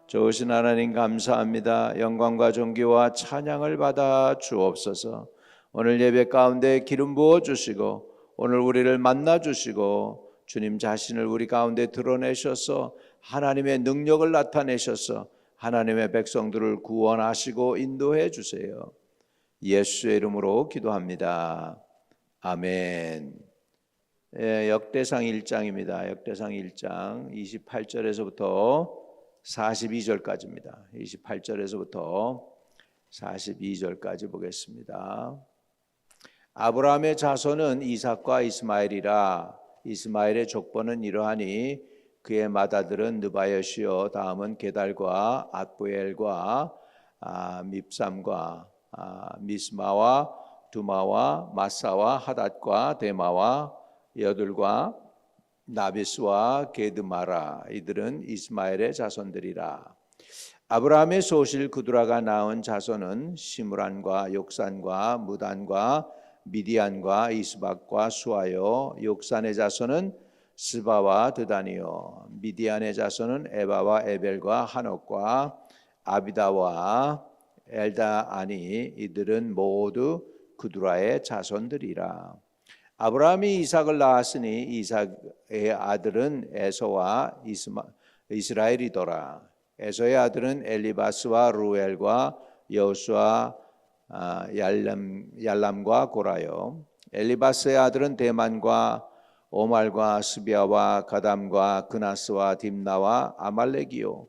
좋으신 하나님 감사합니다. 영광과 존귀와 찬양을 받아 주옵소서. 오늘 예배 가운데 기름 부어 주시고 오늘 우리를 만나 주시고 주님 자신을 우리 가운데 드러내셔서 하나님의 능력을 나타내셔서 하나님의 백성들을 구원하시고 인도해 주세요. 예수의 이름으로 기도합니다. 아멘. 역대상 1장입니다. 역대상 1장 28절에서부터 42절까지입니다. 28절에서부터 42절까지 보겠습니다. 아브라함의 자손은 이삭과 이스마엘이라. 이스마엘의 족보는 이러하니 그의 맏아들은 느바요시요 다음은 게달과 앗부엘과 밉삼과 미스마와 두마와 마사와 하닷과 데마와 여둘과 나비스와 게드마라. 이들은 이스마엘의 자손들이라. 아브라함의 소실 그두라가 낳은 자손은 시므란과 욕산과 무단과 미디안과 이스박과 수아요. 욕산의 자손은 스바와 드다니요. 미디안의 자손은 에바와 에벨과 한옥과 아비다와 엘다아니. 이들은 모두 그두라의 자손들이라. 아브라함이 이삭을 낳았으니 이삭의 아들은 에서와 이스라엘이더라. 에서의 아들은 엘리바스와 루엘과 여호수아 얄람과 고라요. 엘리바스의 아들은 데만과 오말과 스비아와 가담과 그나스와 딥나와 아말렉이요.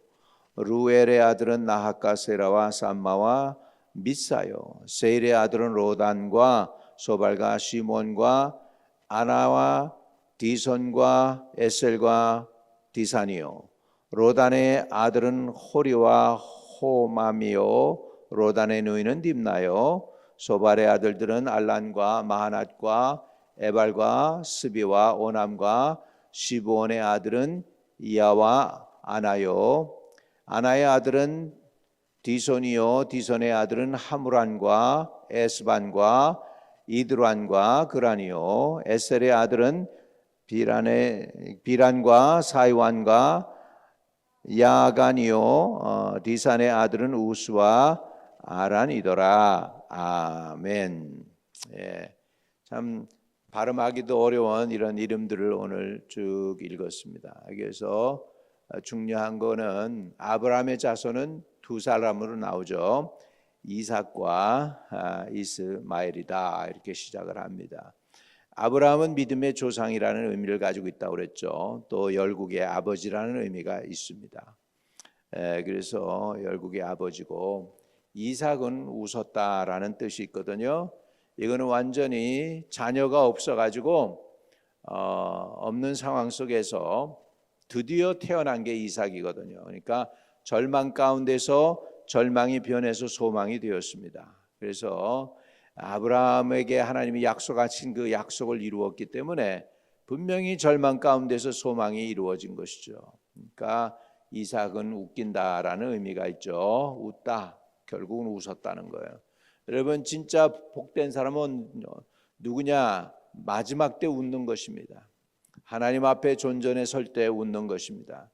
루엘의 아들은 나핫과 세라와 삼마와 미사요. 세일의 아들은 로단과 소발과 시몬과 아나와 디손과 에셀과 디산이요. 로단의 아들은 호리와 호맘이요. 로단의 누이는 딥나요. 소발의 아들들은 알란과 마하낫과 에발과 스비와 오남과 시브온의 아들은 이야와 아나요. 아나의 아들은 디손이요. 디손의 아들은 하무란과 에스반과 이드란과 그란이요. 에셀의 아들은 비란과 사이완과 야간이요. 디산의 아들은 우스와 아란이더라. 아멘. 참 발음하기도 어려운 이런 이름들을 오늘 쭉 읽었습니다. 여기서 중요한 거는 아브라함의 자손은 두 사람으로 나오죠. 이삭과 이스마엘이다. 이렇게 시작을 합니다. 아브라함은 믿음의 조상이라는 의미를 가지고 있다고 그랬죠. 또 열국의 아버지라는 의미가 있습니다. 그래서 열국의 아버지고 이삭은 웃었다라는 뜻이 있거든요. 이거는 완전히 자녀가 없어가지고 없는 상황 속에서 드디어 태어난 게 이삭이거든요. 그러니까 절망 가운데서 절망이 변해서 소망이 되었습니다. 그래서 아브라함에게 하나님이 약속하신 그 약속을 이루었기 때문에 분명히 절망 가운데서 소망이 이루어진 것이죠. 그러니까 이삭은 웃긴다라는 의미가 있죠. 웃다, 결국은 웃었다는 거예요. 여러분 진짜 복된 사람은 누구냐? 마지막 때 웃는 것입니다. 하나님 앞에 존전에 설 때 웃는 것입니다.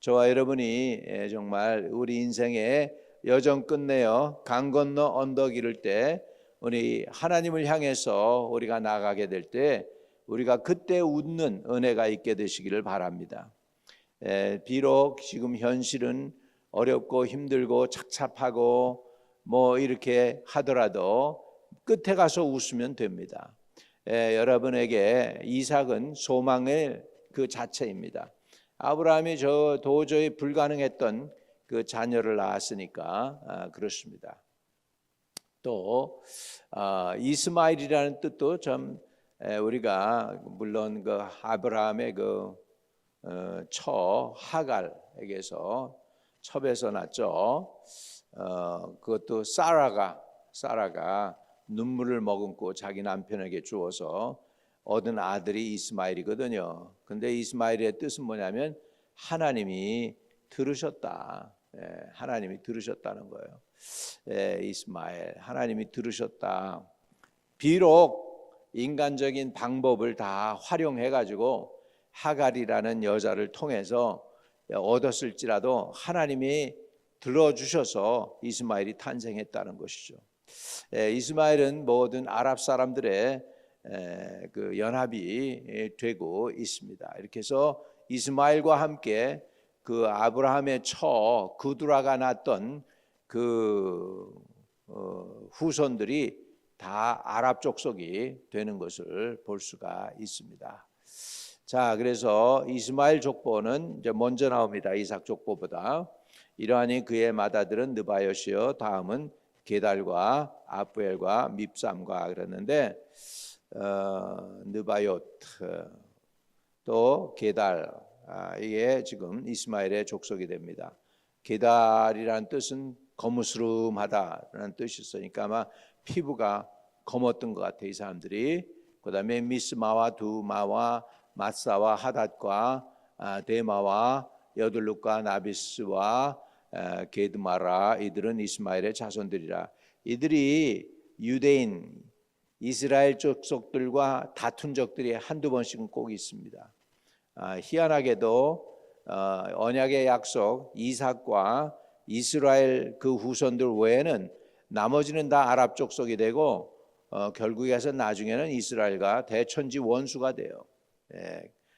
저와 여러분이 정말 우리 인생의 여정 끝내어 강 건너 언덕 이를 때 우리 하나님을 향해서 우리가 나가게 될 때 우리가 그때 웃는 은혜가 있게 되시기를 바랍니다. 비록 지금 현실은 어렵고 힘들고 착잡하고 뭐 이렇게 하더라도 끝에 가서 웃으면 됩니다. 여러분에게 이삭은 소망의 그 자체입니다. 아브라함이 도저히 불가능했던 그 자녀를 낳았으니까 그렇습니다. 또 이스마엘이라는 뜻도 좀 우리가 물론 그 아브라함의 그 하갈에게서 첩에서 났죠. 그것도 사라가 눈물을 머금고 자기 남편에게 주어서 얻은 아들이 이스마엘이거든요. 근데 이스마엘의 뜻은 뭐냐면 하나님이 들으셨다. 하나님이 들으셨다는 거예요. 이스마엘, 하나님이 들으셨다. 비록 인간적인 방법을 다 활용해 가지고 하갈이라는 여자를 통해서 얻었을지라도 하나님이 들어주셔서 이스마엘이 탄생했다는 것이죠. 이스마엘은 모든 아랍 사람들의 그 연합이 되고 있습니다. 이렇게 해서 이스마엘과 함께 그 아브라함의 처 그두라가 낳았던 그 후손들이 다 아랍 족속이 되는 것을 볼 수가 있습니다. 자, 그래서 이스마엘 족보는 이제 먼저 나옵니다. 이삭 족보보다. 이러하니 그의 맏아들은 느바요시요, 다음은 게달과 아부엘과 밉삼과 그랬는데 느바요트 또 게달 이게 지금 이스마엘의 족속이 됩니다. 게달이라는 뜻은 거무스름하다라는 뜻이 있으니까 아마 피부가 검었던 것 같아요, 이 사람들이. 그다음에 미스마와 두마와 마사와 하닷과 데마와 여들룩과 나비스와 게드마라 이들은 이스마엘의 자손들이라. 이들이 유대인 이스라엘 족속들과 다툰 적들이 한두 번씩은 꼭 있습니다. 희한하게도 언약의 약속 이삭과 이스라엘 그 후손들 외에는 나머지는 다 아랍 족속이 되고 결국에서 나중에는 이스라엘과 대천지 원수가 돼요.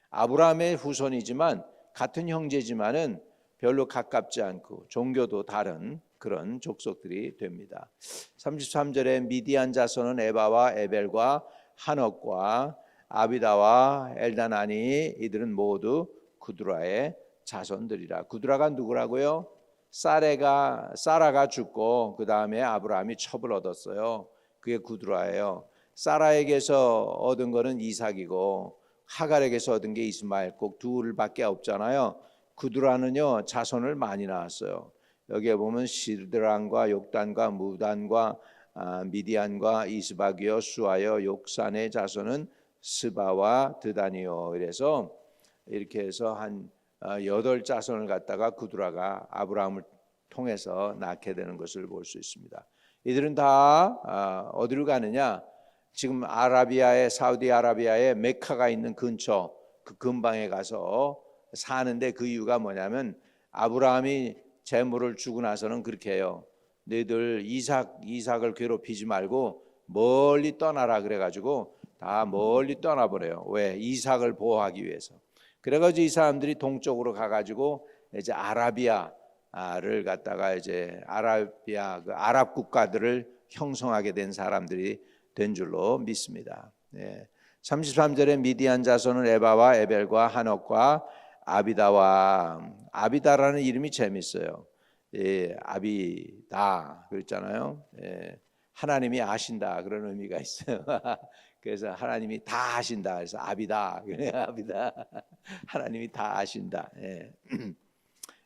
아브라함의 후손이지만 같은 형제지만은 별로 가깝지 않고 종교도 다른 그런 족속들이 됩니다. 33절에 미디안 자손은 에바와 에벨과 하녹과 아비다와 엘다나니 이들은 모두 구드라의 자손들이라. 구드라가 누구라고요? 사라가 죽고 그 다음에 아브라함이 첩을 얻었어요. 그게 구드라예요. 사라에게서 얻은 거는 이삭이고 하갈에게서 얻은 게 이스마엘, 꼭 둘밖에 없잖아요. 구드라는요 자손을 많이 낳았어요. 여기에 보면 시드란과 욕단과 무단과 미디안과 이스박이요 수아요 욕산의 자손은 스바와 드단이요. 그래서 이렇게 해서 한 8자손을 갖다가 구드라가 아브라함을 통해서 낳게 되는 것을 볼 수 있습니다. 이들은 다 어디로 가느냐? 지금 사우디아라비아의 메카가 있는 근처 그 근방에 가서 사는데 그 이유가 뭐냐면 아브라함이 재물을 주고 나서는 그렇게 해요. 너희들 이삭을 괴롭히지 말고 멀리 떠나라 그래가지고 다 멀리 떠나버려요. 왜? 이삭을 보호하기 위해서. 그래가지고 이 사람들이 동쪽으로 가가지고 이제 아라비아를 갖다가 이제 아라비아 그 아랍 국가들을 형성하게 된 사람들이 된 줄로 믿습니다. 33절에 미디안 자손은 에바와 에벨과 하녹과 아비다라는 이름이 재밌어요. 아비다 그랬잖아요. 하나님이 아신다 그런 의미가 있어요. 그래서 하나님이 다 아신다. 그래서 아비다. 하나님이 다 아신다.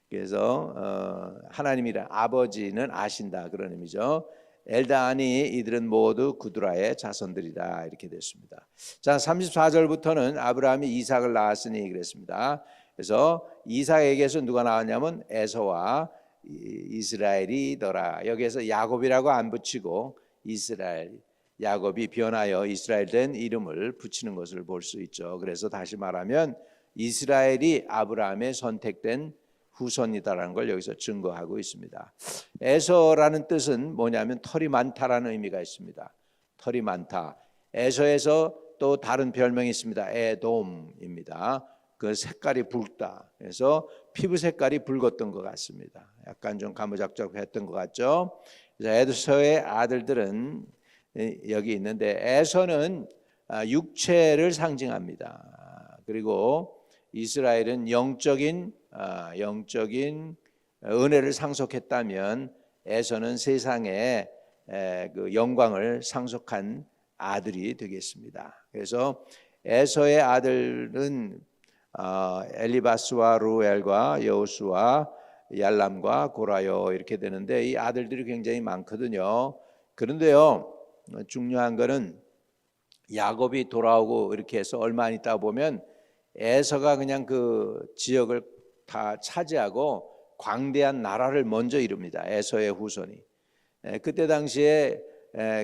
그래서 하나님이란 아버지는 아신다 그런 의미죠. 엘다니 이들은 모두 구드라의 자손들이다 이렇게 됐습니다. 자, 34절부터는 아브라함이 이삭을 낳았으니 그랬습니다. 그래서 이삭에게서 누가 나왔냐면 에서와 이스라엘이더라. 여기에서 야곱이라고 안 붙이고 이스라엘, 야곱이 변하여 이스라엘 된 이름을 붙이는 것을 볼 수 있죠. 그래서 다시 말하면 이스라엘이 아브라함의 선택된 후손이다라는 걸 여기서 증거하고 있습니다. 에서라는 뜻은 뭐냐면 털이 많다라는 의미가 있습니다. 털이 많다. 에서에서 또 다른 별명이 있습니다. 에돔입니다. 그 색깔이 붉다. 그래서 피부 색깔이 붉었던 것 같습니다. 약간 좀 가무잡잡했던 것 같죠. 그래서 에서의 아들들은 여기 있는데 에서는 육체를 상징합니다. 그리고 이스라엘은 영적인 은혜를 상속했다면 에서는 세상의 그 영광을 상속한 아들이 되겠습니다. 그래서 에서의 아들은 엘리바스와 루엘과 여우스와 얄람과 고라요 이렇게 되는데 이 아들들이 굉장히 많거든요. 그런데요 중요한 거는 야곱이 돌아오고 이렇게 해서 얼마 안 있다 보면 에서가 그냥 그 지역을 다 차지하고 광대한 나라를 먼저 이룹니다. 에서의 후손이. 그때 당시에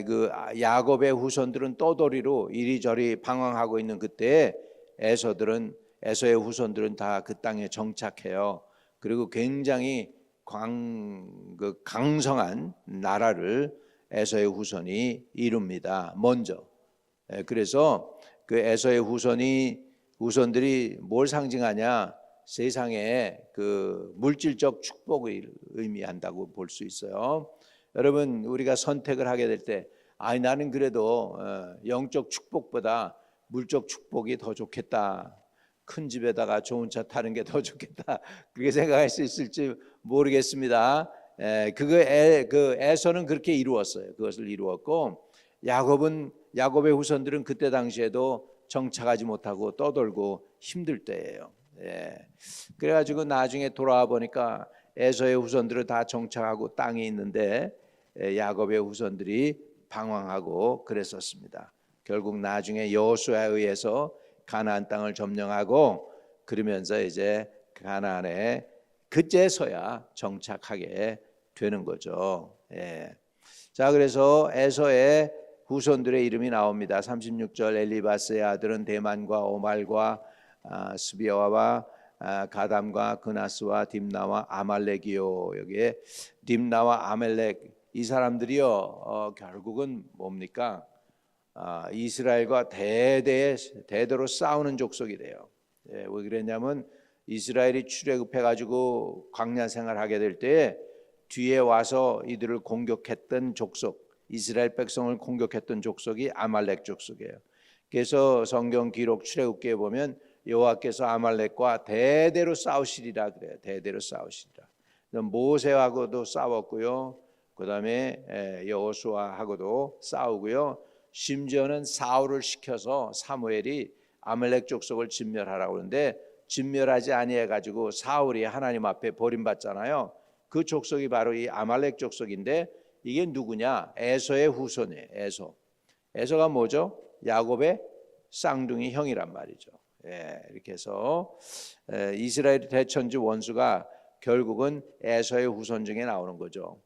그 야곱의 후손들은 떠돌이로 이리저리 방황하고 있는 그때에 에서의 후손들은 다 그 땅에 정착해요. 그리고 굉장히 강성한 나라를 에서의 후손이 이룹니다. 먼저. 그래서 그 에서의 후손들이 뭘 상징하냐? 세상의 그 물질적 축복을 의미한다고 볼 수 있어요. 여러분, 우리가 선택을 하게 될 때, 나는 그래도 영적 축복보다 물적 축복이 더 좋겠다. 큰 집에다가 좋은 차 타는 게 더 좋겠다. 그렇게 생각할 수 있을지 모르겠습니다. 그 에서는 그렇게 이루었어요. 그것을 이루었고, 야곱의 후손들은 그때 당시에도 정착하지 못하고 떠돌고 힘들 때예요. 그래가지고 나중에 돌아와 보니까 에서의 후손들은 다 정착하고 땅이 있는데 야곱의 후손들이 방황하고 그랬었습니다. 결국 나중에 여호수아에 의해서 가나안 땅을 점령하고 그러면서 이제 가나안에 그제서야 정착하게 되는 거죠. 자, 그래서 에서의 후손들의 이름이 나옵니다. 36절 엘리바스의 아들은 대만과 오말과 스비아와 가담과 그나스와 딥나와 아말렉이요. 여기에 딥나와 아말렉 이 사람들이요 결국은 뭡니까? 이스라엘과 대대로 싸우는 족속이래요. 왜 그랬냐면 이스라엘이 출애굽해가지고 광야 생활하게 될 때 뒤에 와서 이들을 공격했던 족속, 이스라엘 백성을 공격했던 족속이 아말렉 족속이에요. 그래서 성경 기록 출애굽기에 보면 여호와께서 아말렉과 대대로 싸우시리라 그래요. 대대로 싸우시리라. 모세하고도 싸웠고요. 그다음에 여호수아하고도 싸우고요. 심지어는 사울을 시켜서 사무엘이 아말렉 족속을 진멸하라고 하는데 진멸하지 아니해 가지고 사울이 하나님 앞에 버림받잖아요. 그 족속이 바로 이 아말렉 족속인데 이게 누구냐? 에서의 후손이에요. 에서가 뭐죠? 야곱의 쌍둥이 형이란 말이죠. 이렇게 해서 이스라엘 대천지 원수가 결국은 에서의 후손 중에 나오는 거죠.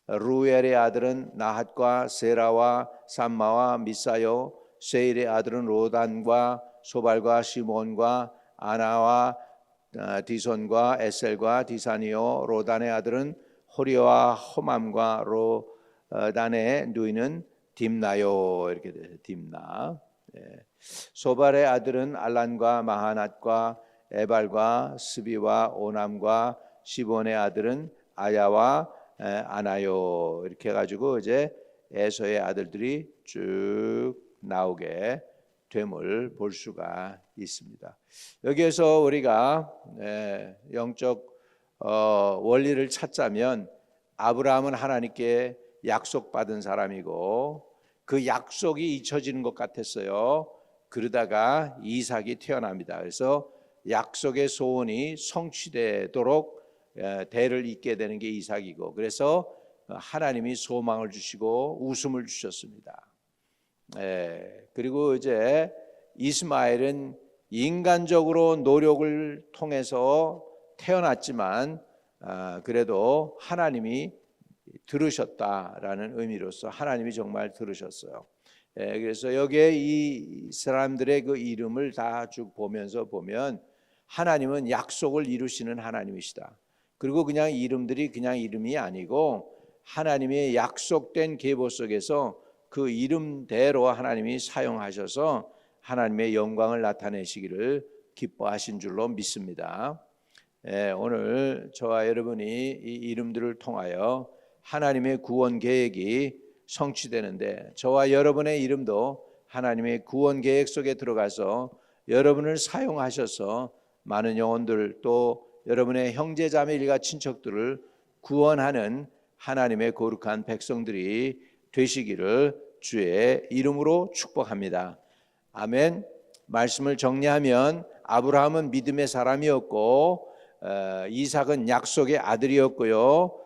루엘의 아들은 나핫과 세라와 삼마와 미사요, 세일의 아들은 로단과 소발과 시몬과 아나와 디손과 에셀과 디사니요, 로단의 아들은 호리와 호맘과 로단의 누이는 딥나요. 이렇게 돼요. 딥나. 소발의 아들은 알란과 마하낫과 에발과 스비와 오남과 시본의 아들은 아야와 아나요. 이렇게 해가지고 이제 에서의 아들들이 쭉 나오게 됨을 볼 수가 있습니다. 여기에서 우리가 영적 원리를 찾자면 아브라함은 하나님께 약속받은 사람이고 그 약속이 잊혀지는 것 같았어요. 그러다가 이삭이 태어납니다. 그래서 약속의 소원이 성취되도록 대를 잇게 되는 게 이삭이고, 그래서 하나님이 소망을 주시고 웃음을 주셨습니다. 그리고 이제 이스마엘은 인간적으로 노력을 통해서 태어났지만 그래도 하나님이 들으셨다라는 의미로서 하나님이 정말 들으셨어요. 그래서 여기에 이 사람들의 그 이름을 다 쭉 보면서 보면 하나님은 약속을 이루시는 하나님이시다. 그리고 그냥 이름들이 그냥 이름이 아니고 하나님의 약속된 계보 속에서 그 이름대로 하나님이 사용하셔서 하나님의 영광을 나타내시기를 기뻐하신 줄로 믿습니다. 오늘 저와 여러분이 이 이름들을 통하여 하나님의 구원 계획이 성취되는데 저와 여러분의 이름도 하나님의 구원 계획 속에 들어가서 여러분을 사용하셔서 많은 영혼들 또 여러분의 형제자매 일가 친척들을 구원하는 하나님의 거룩한 백성들이 되시기를 주의 이름으로 축복합니다. 아멘. 말씀을 정리하면 아브라함은 믿음의 사람이었고 이삭은 약속의 아들이었고요.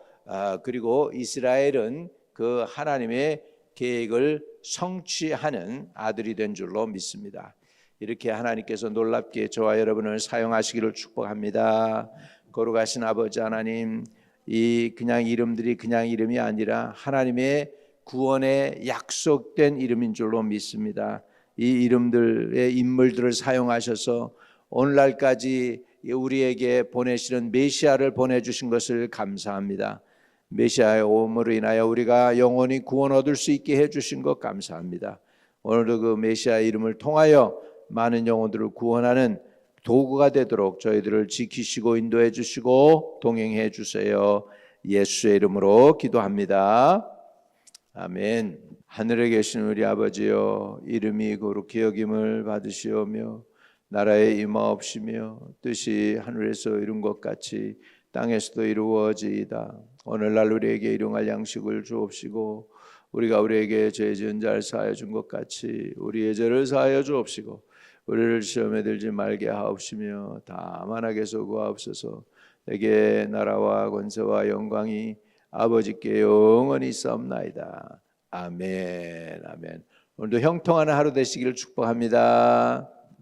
그리고 이스라엘은 그 하나님의 계획을 성취하는 아들이 된 줄로 믿습니다. 이렇게 하나님께서 놀랍게 저와 여러분을 사용하시기를 축복합니다. 거룩하신 아버지 하나님, 이 그냥 이름들이 그냥 이름이 아니라 하나님의 구원에 약속된 이름인 줄로 믿습니다. 이 이름들의 인물들을 사용하셔서 오늘날까지 우리에게 보내시는 메시아를 보내주신 것을 감사합니다. 메시아의 오음으로 인하여 우리가 영원히 구원 얻을 수 있게 해주신 것 감사합니다. 오늘도 그 메시아 이름을 통하여 많은 영혼들을 구원하는 도구가 되도록 저희들을 지키시고 인도해 주시고 동행해 주세요. 예수의 이름으로 기도합니다. 아멘. 하늘에 계신 우리 아버지여, 이름이 거룩히 여김을 받으시오며 나라의 임하옵시며 뜻이 하늘에서 이룬 것 같이 땅에서도 이루어지이다. 오늘날 우리에게 일용할 양식을 주옵시고 우리가 우리에게 죄 지은 자를 사하여 준 것 같이 우리의 죄를 사하여 주옵시고 우리를 시험에 들지 말게 하옵시며 다만 악에서 구하옵소서. 내게 나라와 권세와 영광이 아버지께 영원히 있사옵나이다. 아멘. 아멘. 오늘도 형통하는 하루 되시기를 축복합니다.